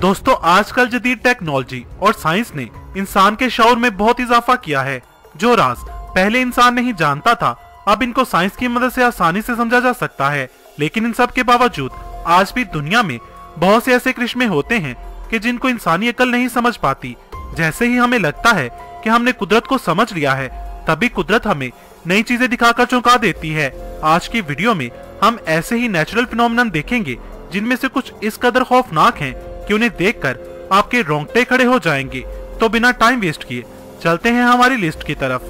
दोस्तों, आजकल जदीद टेक्नोलॉजी और साइंस ने इंसान के शऊर में बहुत इजाफा किया है। जो राज पहले इंसान नहीं जानता था, अब इनको साइंस की मदद से आसानी से समझा जा सकता है। लेकिन इन सब के बावजूद आज भी दुनिया में बहुत से ऐसे करिश्मे होते हैं कि जिनको इंसानी अकल नहीं समझ पाती। जैसे ही हमें लगता है कि हमने कुदरत को समझ लिया है, तभी कुदरत हमें नई चीजें दिखाकर चौंका देती है। आज की वीडियो में हम ऐसे ही नेचुरल फिनोमेनन देखेंगे जिनमें से कुछ इस कदर खौफनाक हैं कि उन्हें देखकर आपके रोंगटे खड़े हो जाएंगे। तो बिना टाइम वेस्ट किए चलते हैं हमारी लिस्ट की तरफ।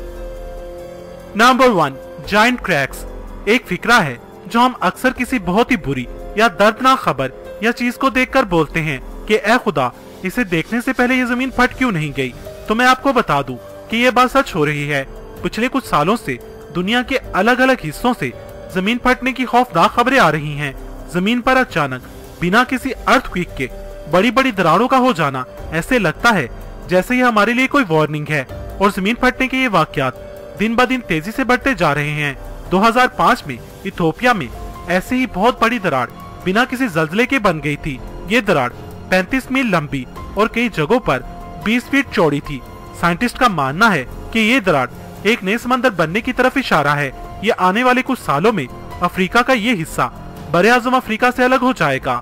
Number 1, giant cracks. एक फिक्रा है जो हम अक्सर किसी बहुत ही बुरी या दर्दनाक खबर या चीज को देखकर बोलते हैं कि ऐ खुदा, इसे देखने से पहले ये जमीन फट क्यों नहीं गई। तो मैं आपको बता दूं कि ये बात सच हो रही है। पिछले कुछ सालों से दुनिया के अलग अलग हिस्सों से जमीन फटने की खौफनाक खबरें आ रही हैं। जमीन पर अचानक बिना किसी अर्थक्वेक के बड़ी बड़ी दरारों का हो जाना ऐसे लगता है जैसे ये हमारे लिए कोई वार्निंग है। और जमीन फटने के ये वाकयात दिन ब दिन तेजी से बढ़ते जा रहे हैं। 2005 में इथियोपिया में ऐसे ही बहुत बड़ी दरार बिना किसी जल्जले के बन गई थी। ये दरार 35 मील लंबी और कई जगहों पर 20 फीट चौड़ी थी। साइंटिस्ट का मानना है कि ये दरार एक नए समंदर बनने की तरफ इशारा है। ये आने वाले कुछ सालों में अफ्रीका का ये हिस्सा बड़े आजम अफ्रीका से अलग हो जाएगा।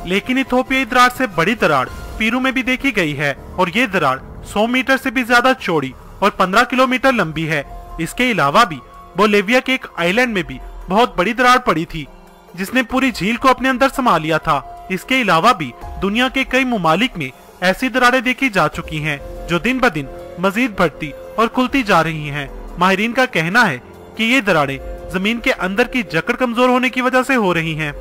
लेकिन इथियोपियाई दरार से बड़ी दरार पेरू में भी देखी गई है और ये दरार 100 मीटर से भी ज्यादा चौड़ी और 15 किलोमीटर लंबी है। इसके अलावा भी बोलिविया के एक आइलैंड में भी बहुत बड़ी दरार पड़ी थी जिसने पूरी झील को अपने अंदर समा लिया था। इसके अलावा भी दुनिया के कई ममालिक में ऐसी दरारें देखी जा चुकी हैं जो दिन ब दिन मजीद बढ़ती और खुलती जा रही हैं। माहिरीन का कहना है कि ये दरारें जमीन के अंदर की जकड़ कमजोर होने की वजह से हो रही हैं।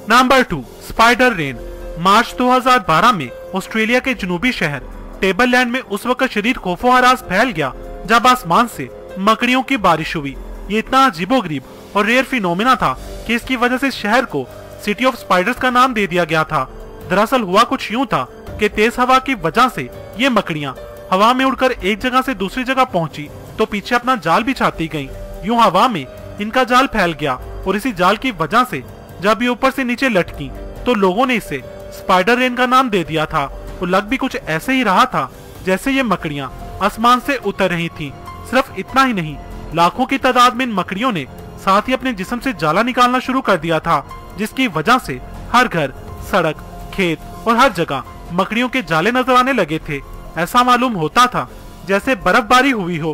Number 2, spider rain. मार्च 2012 में ऑस्ट्रेलिया के जनूबी शहर टेबललैंड में उस वक्त शदीद खौफो हरास फैल गया जब आसमान से मकड़ियों की बारिश हुई। ये इतना अजीबोगरीब और रेयर फिनोमेना था कि इसकी वजह से शहर को सिटी ऑफ स्पाइडर्स का नाम दे दिया गया था। दरअसल हुआ कुछ यूं था कि तेज हवा की वजह से ये मकड़ियां हवा में उड़कर एक जगह से दूसरी जगह पहुंची तो पीछे अपना जाल बिछाती गईं। यूं हवा में इनका जाल फैल गया और इसी जाल की वजह से जब ये ऊपर से नीचे लटकी तो लोगों ने इसे स्पाइडर रेन का नाम दे दिया था। और लग भी कुछ ऐसे ही रहा था जैसे ये मकड़ियां आसमान से उतर रही थीं। सिर्फ इतना ही नहीं, लाखों की तादाद में इन मकड़ियों ने साथ ही अपने जिस्म से जाला निकालना शुरू कर दिया था, जिसकी वजह से हर घर, सड़क, खेत और हर जगह मकड़ियों के जाले नजर आने लगे थे। ऐसा मालूम होता था जैसे बर्फबारी हुई हो।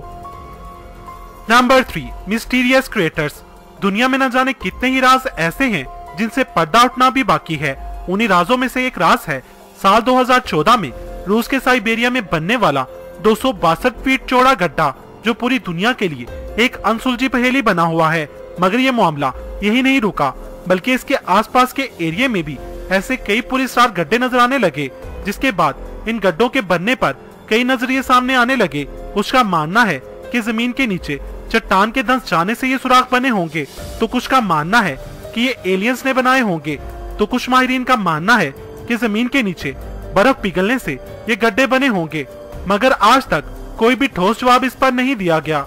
Number 3, mysterious craters. दुनिया में न जाने कितने ही राज ऐसे हैं जिनसे पर्दा उठना भी बाकी है। उन्हीं राजों में से एक राज है साल 2014 में रूस के साइबेरिया में बनने वाला 262 फीट चौड़ा गड्ढा, जो पूरी दुनिया के लिए एक अनसुलझी पहेली बना हुआ है। मगर ये मामला यही नहीं रुका, बल्कि इसके आसपास के एरिया में भी ऐसे कई पुलिसरार गड्ढे नजर आने लगे। जिसके बाद इन गड्ढों के बनने पर कई नजरिए सामने आने लगे। उसका मानना है कि जमीन के नीचे चट्टान के धंस जाने से ये सुराख बने होंगे, तो कुछ का मानना है कि ये एलियंस ने बनाए होंगे, तो कुछ माहिरीन का मानना है कि जमीन के नीचे बर्फ पिघलने से ये गड्ढे बने होंगे। मगर आज तक कोई भी ठोस जवाब इस पर नहीं दिया गया।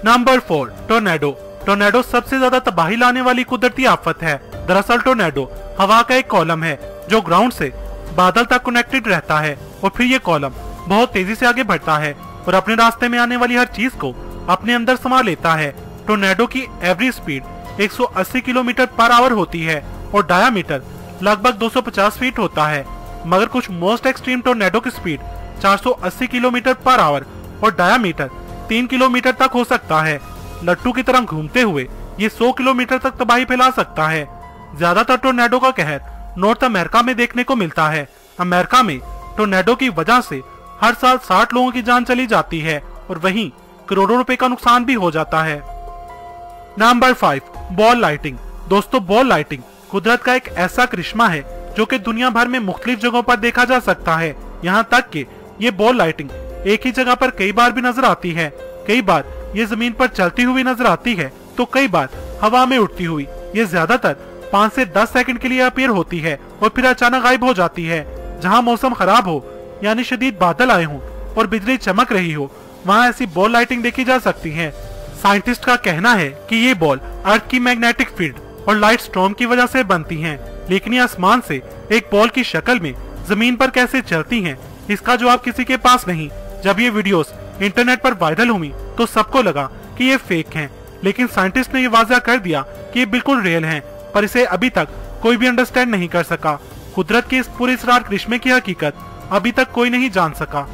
Number 4, tornado. टोर्नेडो सबसे ज्यादा तबाही लाने वाली कुदरती आफत है। दरअसल टोर्नेडो हवा का एक कॉलम है जो ग्राउंड से बादल तक कनेक्टेड रहता है और फिर ये कॉलम बहुत तेजी से आगे बढ़ता है और अपने रास्ते में आने वाली हर चीज को अपने अंदर समा लेता है। टोर्नेडो की average speed 180 kilometre per hour होती है और डायामीटर लगभग 250 फीट होता है। मगर कुछ मोस्ट एक्सट्रीम टोर्नेडो की स्पीड 480 किलोमीटर पर आवर और डायामीटर 3 किलोमीटर तक हो सकता है। लट्टू की तरह घूमते हुए ये 100 किलोमीटर तक तबाही फैला सकता है। ज्यादातर टोर्नेडो का कहर नॉर्थ अमेरिका में देखने को मिलता है। अमेरिका में टोर्नेडो की वजह से हर साल 60 लोगों की जान चली जाती है और वहीं करोड़ों रुपए का नुकसान भी हो जाता है। Number 5, ball lighting. दोस्तों, बॉल लाइटिंग कुदरत का एक ऐसा करिश्मा है जो कि दुनिया भर में मुख्तलिफ जगहों पर देखा जा सकता है। यहाँ तक कि ये बॉल लाइटिंग एक ही जगह पर कई बार भी नजर आती है। कई बार ये जमीन पर चलती हुई नजर आती है तो कई बार हवा में उड़ती हुई। ये ज्यादातर 5 से 10 सेकंड के लिए अपीयर होती है और फिर अचानक गायब हो जाती है। जहाँ मौसम खराब हो, यानी शदीद बादल आए हों और बिजली चमक रही हो, वहाँ ऐसी बॉल लाइटिंग देखी जा सकती है। साइंटिस्ट का कहना है कि ये बॉल अर्थ की मैग्नेटिक फील्ड और लाइट स्टॉर्म की वजह से बनती हैं। लेकिन ये आसमान से एक बॉल की शक्ल में जमीन पर कैसे चलती हैं, इसका जवाब किसी के पास नहीं। जब ये वीडियोस इंटरनेट पर वायरल हुई तो सबको लगा कि ये फेक हैं, लेकिन साइंटिस्ट ने ये वाज़ा कर दिया कि ये बिल्कुल रियल हैं, पर इसे अभी तक कोई भी अंडरस्टैंड नहीं कर सका। कुदरत के इस पूरे इसरार करिश्मे की हकीकत अभी तक कोई नहीं जान सका।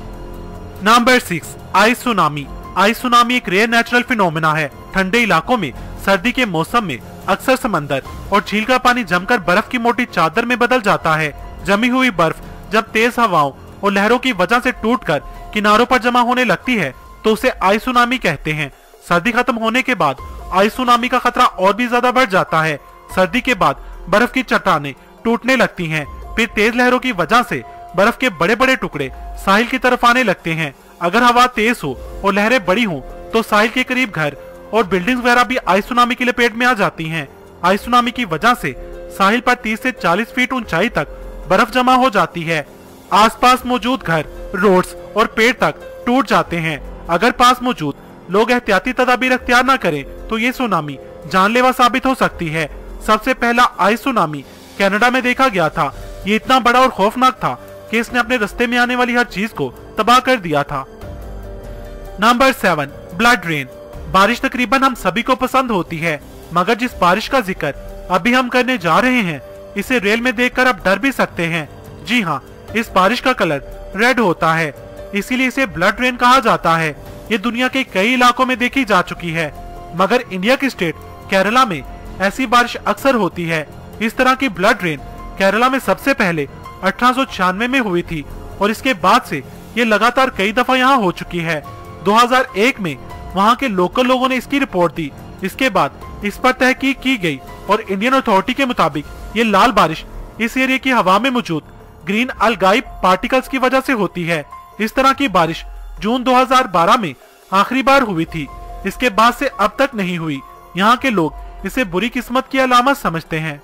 Number 6, ice tsunami. Ice tsunami एक रेयर नेचुरल फिनोमेना है। ठंडे इलाकों में सर्दी के मौसम में अक्सर समंदर और झील का पानी जमकर बर्फ की मोटी चादर में बदल जाता है। जमी हुई बर्फ जब तेज हवाओं और लहरों की वजह से टूटकर किनारों पर जमा होने लगती है तो उसे आइस सुनामी कहते हैं। सर्दी खत्म होने के बाद आइस सुनामी का खतरा और भी ज्यादा बढ़ जाता है। सर्दी के बाद बर्फ की चट्टानें टूटने लगती हैं, फिर तेज लहरों की वजह से बर्फ के बड़े बड़े टुकड़े साहिल की तरफ आने लगते हैं। अगर हवा तेज हो और लहरें बड़ी हों तो साहिल के करीब घर और बिल्डिंग्स वगैरह भी आइस सुनामी की लपेट में आ जाती हैं। आइस सुनामी की वजह से साहिल पर 30 से 40 फीट ऊंचाई तक बर्फ जमा हो जाती है। आसपास मौजूद घर, रोड्स और पेड़ तक टूट जाते हैं। अगर पास मौजूद लोग एहतियाती तदाबीर अख्तियार न करें तो ये सुनामी जानलेवा साबित हो सकती है। सबसे पहला आइस सुनामी कनाडा में देखा गया था। ये इतना बड़ा और खौफनाक था कि इसने अपने रास्ते में आने वाली हर चीज को तबाह कर दिया था। Number 7, blood rain. बारिश तकरीबन हम सभी को पसंद होती है, मगर जिस बारिश का जिक्र अभी हम करने जा रहे हैं इसे रेल में देखकर आप डर भी सकते हैं। जी हाँ, इस बारिश का कलर रेड होता है, इसीलिए इसे ब्लड रेन कहा जाता है। ये दुनिया के कई इलाकों में देखी जा चुकी है, मगर इंडिया की स्टेट केरला में ऐसी बारिश अक्सर होती है। इस तरह की ब्लड रेन केरला में सबसे पहले 1896 में हुई थी और इसके बाद से ये लगातार कई दफा यहाँ हो चुकी है। 2001 में वहाँ के लोकल लोगों ने इसकी रिपोर्ट दी। इसके बाद इस पर तहकीक की गई और इंडियन अथॉरिटी के मुताबिक ये लाल बारिश इस एरिया की हवा में मौजूद ग्रीन अलगाई पार्टिकल्स की वजह से होती है। इस तरह की बारिश जून 2012 में आखिरी बार हुई थी। इसके बाद से अब तक नहीं हुई। यहाँ के लोग इसे बुरी किस्मत की अलामत समझते हैं।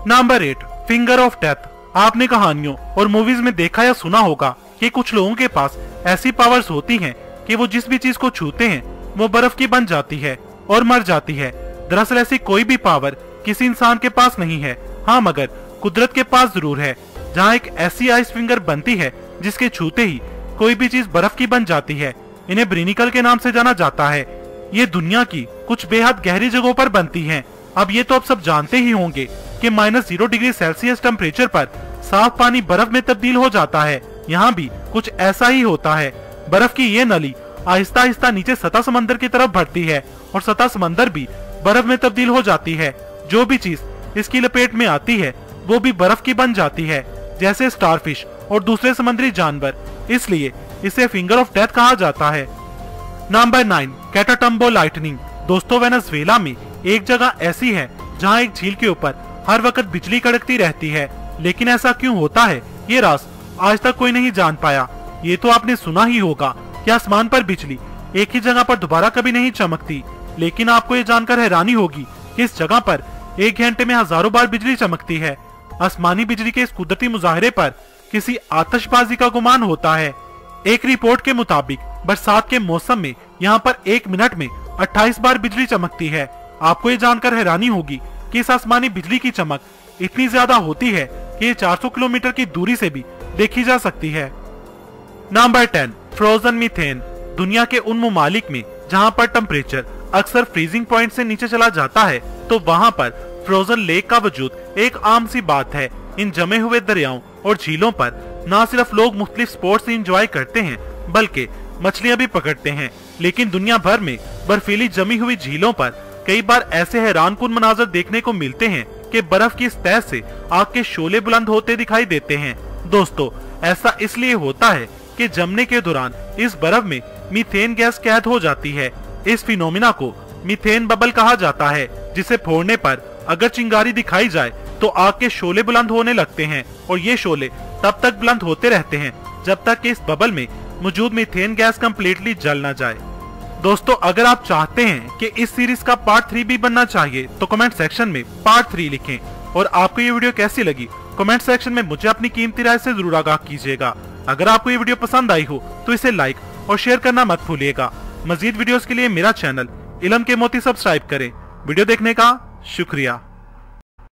Number 8, finger of death. आपने कहानियों और मूवीज में देखा या सुना होगा कि कुछ लोगों के पास ऐसी पावर्स होती हैं कि वो जिस भी चीज को छूते हैं वो बर्फ की बन जाती है और मर जाती है। दरअसल ऐसी कोई भी पावर किसी इंसान के पास नहीं है। हाँ, मगर कुदरत के पास जरूर है, जहाँ एक ऐसी आइस फिंगर बनती है जिसके छूते ही कोई भी चीज बर्फ की बन जाती है। इन्हें ब्रिनिकल के नाम से जाना जाता है। ये दुनिया की कुछ बेहद गहरी जगहों पर बनती हैं। अब ये तो आप सब जानते ही होंगे कि -0 डिग्री सेल्सियस टेम्परेचर पर साफ पानी बर्फ में तब्दील हो जाता है। यहाँ भी कुछ ऐसा ही होता है। बर्फ की ये नली आहिस्ता आहिस्ता नीचे सतह समंदर की तरफ बढ़ती है और सतह समंदर भी बर्फ में तब्दील हो जाती है। जो भी चीज इसकी लपेट में आती है वो भी बर्फ की बन जाती है, जैसे स्टारफिश और दूसरे समुद्री जानवर। इसलिए इसे फिंगर ऑफ डेथ कहा जाता है। Number 9, Catatumbo lightning. दोस्तों, वेनेजुएला में एक जगह ऐसी है जहाँ एक झील के ऊपर हर वक्त बिजली कड़कती रहती है, लेकिन ऐसा क्यों होता है ये राज आज तक कोई नहीं जान पाया। ये तो आपने सुना ही होगा कि आसमान पर बिजली एक ही जगह पर दोबारा कभी नहीं चमकती, लेकिन आपको ये जानकर हैरानी होगी कि इस जगह पर एक घंटे में हजारों बार बिजली चमकती है। आसमानी बिजली के इस कुदरती मुजाहरे पर किसी आतिशबाजी का गुमान होता है। एक रिपोर्ट के मुताबिक बरसात के मौसम में यहाँ पर 1 मिनट में 28 बार बिजली चमकती है। आपको ये जानकर हैरानी होगी कि इस आसमानी बिजली की चमक इतनी ज्यादा होती है कि ये 400 किलोमीटर की दूरी से भी देखी जा सकती है। Number 10, frozen methane. दुनिया के उन ममालिक में जहाँ पर टेम्परेचर अक्सर फ्रीजिंग पॉइंट से नीचे चला जाता है तो वहाँ पर फ्रोजन लेक का वजूद एक आम सी बात है। इन जमे हुए दरियाओं और झीलों पर न सिर्फ लोग मुख्तलिफ स्पोर्ट्स एंजॉय करते हैं बल्कि मछलियां भी पकड़ते हैं। लेकिन दुनिया भर में बर्फीली जमी हुई झीलों पर कई बार ऐसे हैरानकुन मनाजर देखने को मिलते हैं कि बर्फ की सतह से आग के शोले बुलंद होते दिखाई देते हैं। दोस्तों, ऐसा इसलिए होता है कि जमने के दौरान इस बर्फ में मीथेन गैस कैद हो जाती है। इस फिनोमिना को मीथेन बबल कहा जाता है, जिसे फोड़ने पर अगर चिंगारी दिखाई जाए तो आग के शोले बुलंद होने लगते हैं और ये शोले तब तक बुलंद होते रहते हैं जब तक कि इस बबल में मौजूद मीथेन गैस कम्प्लीटली जल न जाए। दोस्तों, अगर आप चाहते हैं कि इस सीरीज का पार्ट 3 भी बनना चाहिए तो कमेंट सेक्शन में पार्ट 3 लिखें। और आपको ये वीडियो कैसी लगी कमेंट सेक्शन में मुझे अपनी कीमती राय से जरूर आगाह कीजिएगा। अगर आपको ये वीडियो पसंद आई हो तो इसे लाइक और शेयर करना मत भूलिएगा। मजीद वीडियोस के लिए मेरा चैनल इल्म के मोती सब्सक्राइब करें। वीडियो देखने का शुक्रिया।